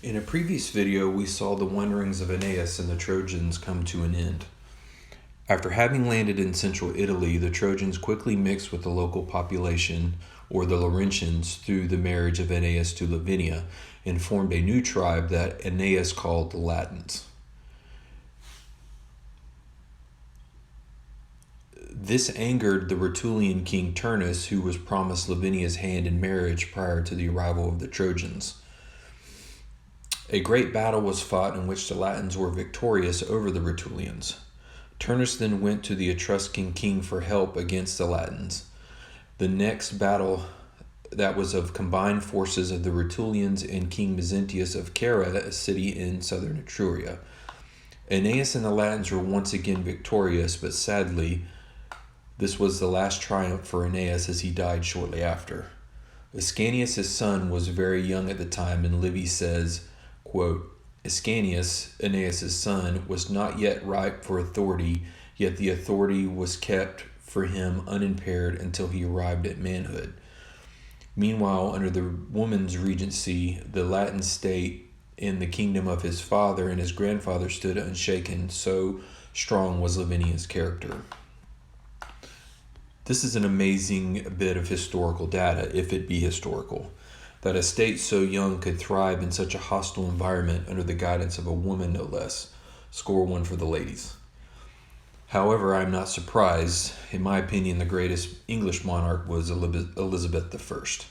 In a previous video, we saw the wanderings of Aeneas and the Trojans come to an end. After having landed in central Italy, the Trojans quickly mixed with the local population, or the Laurentians, through the marriage of Aeneas to Lavinia, and formed a new tribe that Aeneas called the Latins. This angered the Rutulian king Turnus, who was promised Lavinia's hand in marriage prior to the arrival of the Trojans. A great battle was fought in which the Latins were victorious over the Rutulians. Turnus then went to the Etruscan king for help against the Latins. The next battle that was of combined forces of the Rutulians and King Mezentius of Cara, a city in southern Etruria. Aeneas and the Latins were once again victorious, but sadly, this was the last triumph for Aeneas as he died shortly after. Ascanius, his son, was very young at the time, and Livy says, quote, Ascanius, Aeneas' son, was not yet ripe for authority, yet the authority was kept for him unimpaired until he arrived at manhood. Meanwhile, under the woman's regency, the Latin state in the kingdom of his father and his grandfather stood unshaken, so strong was Lavinia's character. This is an amazing bit of historical data, if it be historical, that a state so young could thrive in such a hostile environment under the guidance of a woman, no less. Score one for the ladies. However, I'm not surprised. In my opinion, the greatest English monarch was Elizabeth I.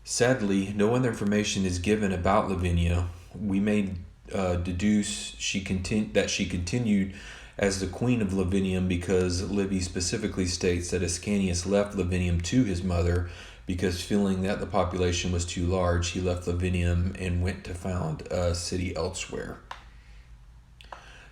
Sadly, no other information is given about Lavinia. We may deduce that she continued as the Queen of Lavinium because Livy specifically states that Ascanius left Lavinium to his mother because feeling that the population was too large, he left Lavinium and went to found a city elsewhere.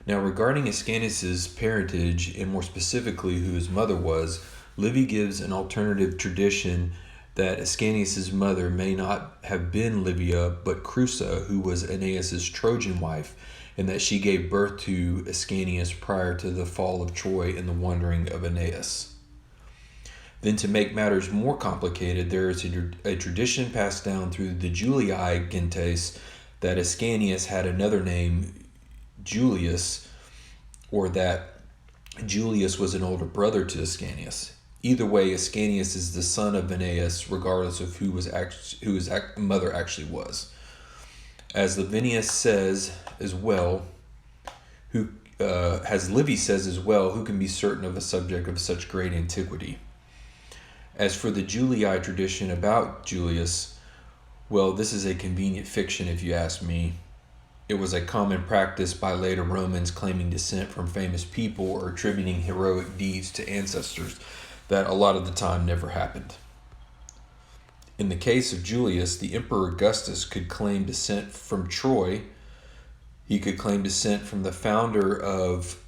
Now, regarding Ascanius' parentage, and more specifically who his mother was, Livy gives an alternative tradition that Ascanius' mother may not have been Livia, but Crusa, who was Aeneas' Trojan wife, and that she gave birth to Ascanius prior to the fall of Troy and the wandering of Aeneas. Then, to make matters more complicated, there is a tradition passed down through the Julii gentes that Ascanius had another name, Julius, or that Julius was an older brother to Ascanius. Either way, Ascanius is the son of Aeneas, regardless of who his mother actually was. As Lavinia says as well, as Livy says as well, who can be certain of a subject of such great antiquity? As for the Julii tradition about Julius, well, this is a convenient fiction if you ask me. It was a common practice by later Romans claiming descent from famous people or attributing heroic deeds to ancestors that a lot of the time never happened. In the case of Julius, the Emperor Augustus could claim descent from Troy. He could claim descent from the founder of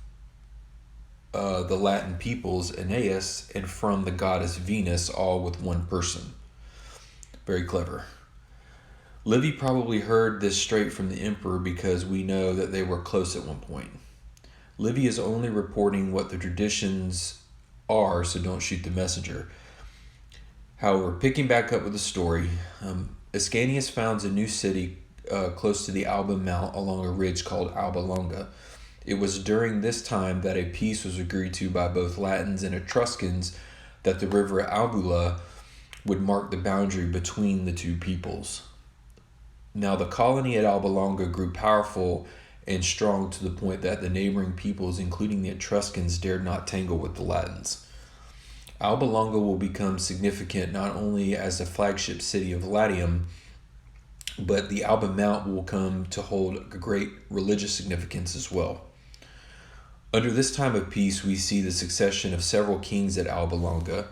the Latin peoples, Aeneas, and from the goddess Venus, all with one person. Very clever. Livy probably heard this straight from the emperor because we know that they were close at one point. Livy is only reporting what the traditions are, so don't shoot the messenger. However, picking back up with the story, Ascanius founds a new city close to the Alba Mount along a ridge called Alba Longa. It was during this time that a peace was agreed to by both Latins and Etruscans that the river Albula would mark the boundary between the two peoples. Now, the colony at Alba Longa grew powerful and strong to the point that the neighboring peoples, including the Etruscans, dared not tangle with the Latins. Alba Longa will become significant not only as the flagship city of Latium, but the Alba Mount will come to hold a great religious significance as well. Under this time of peace, we see the succession of several kings at Alba Longa.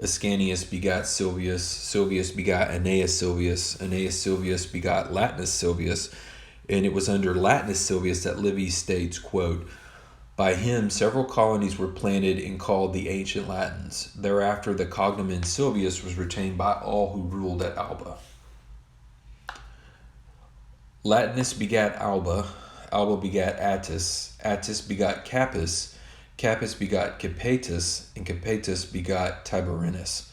Ascanius begot Silvius, Silvius begot Aeneas Silvius, Aeneas Silvius begot Latinus Silvius, and it was under Latinus Silvius that Livy states, quote, by him several colonies were planted and called the ancient Latins. Thereafter the cognomen Silvius was retained by all who ruled at Alba. Latinus begat Alba, Alba begat Attis, Attis begot Capys, Capys begot Capetus, and Capetus begot Tiberinus.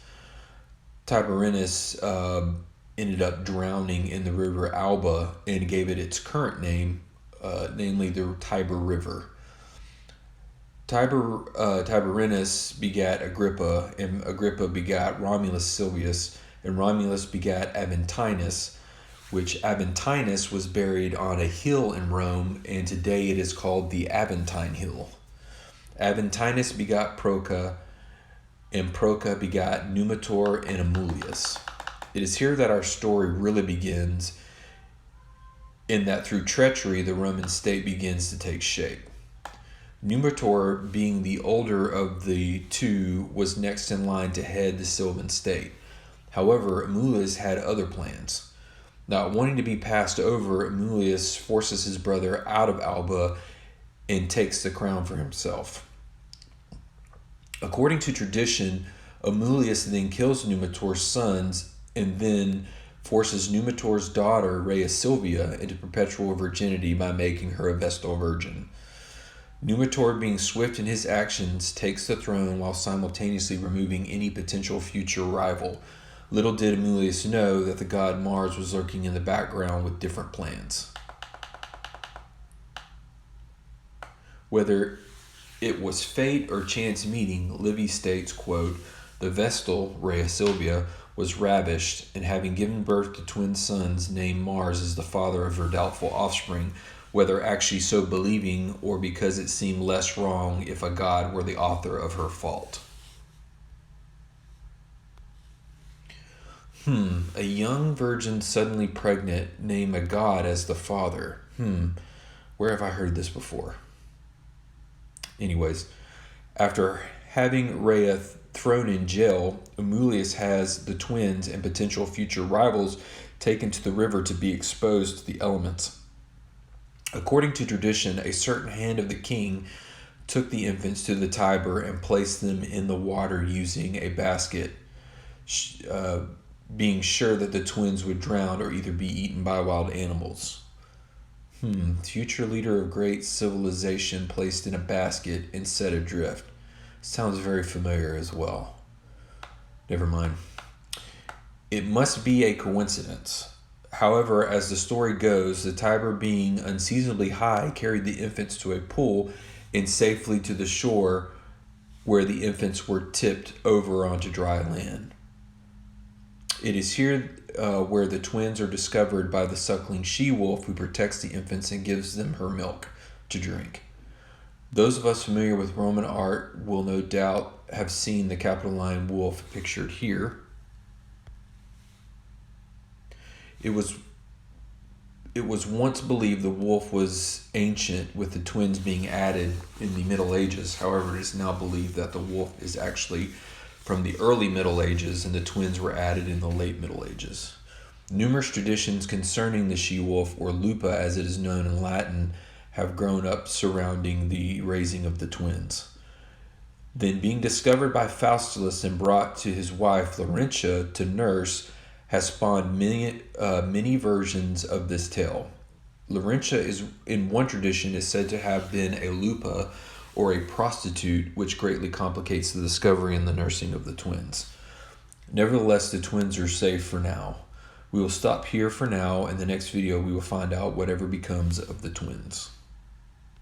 Tiberinus ended up drowning in the river Alba and gave it its current name, namely the Tiber River. Tiberinus begat Agrippa, and Agrippa begat Romulus Silvius, and Romulus begat Aventinus, which Aventinus was buried on a hill in Rome, and today it is called the Aventine Hill. Aventinus begot Proca, and Proca begot Numitor and Amulius. It is here that our story really begins, in that through treachery the Roman state begins to take shape. Numitor, being the older of the two, was next in line to head the Sylvan state. However, Amulius had other plans. Not wanting to be passed over, Amulius forces his brother out of Alba and takes the crown for himself. According to tradition, Amulius then kills Numitor's sons and then forces Numitor's daughter, Rhea Silvia, into perpetual virginity by making her a Vestal Virgin. Numitor, being swift in his actions, takes the throne while simultaneously removing any potential future rival. Little did Amulius know that the god Mars was lurking in the background with different plans. Whether it was fate or chance meeting, Livy states, quote, "The Vestal, Rhea Silvia, was ravished, and having given birth to twin sons, named Mars as the father of her doubtful offspring, whether actually so believing or because it seemed less wrong if a god were the author of her fault." A young virgin suddenly pregnant, name a god as the father. Where have I heard this before? Anyways, after having Rhea thrown in jail, Amulius has the twins and potential future rivals taken to the river to be exposed to the elements. According to tradition, a certain hand of the king took the infants to the Tiber and placed them in the water using a basket, being sure that the twins would drown or either be eaten by wild animals. Future leader of great civilization placed in a basket and set adrift. Sounds very familiar as well. Never mind. It must be a coincidence. However, as the story goes, the Tiber, being unseasonably high, carried the infants to a pool and safely to the shore, where the infants were tipped over onto dry land. It is here where the twins are discovered by the suckling she-wolf, who protects the infants and gives them her milk to drink. Those of us familiar with Roman art will no doubt have seen the Capitoline wolf pictured here. It was once believed the wolf was ancient, with the twins being added in the Middle Ages. However, it is now believed that the wolf is actually from the early Middle Ages and the twins were added in the late Middle Ages. Numerous traditions concerning the she-wolf, or lupa as it is known in Latin, have grown up surrounding the raising of the twins. Then, being discovered by Faustulus and brought to his wife Laurentia to nurse, has spawned many versions of this tale. Laurentia is, in one tradition, is said to have been a lupa, or a prostitute, which greatly complicates the discovery and the nursing of the twins. Nevertheless, the twins are safe for now. We will stop here for now. In the next video, we will find out whatever becomes of the twins.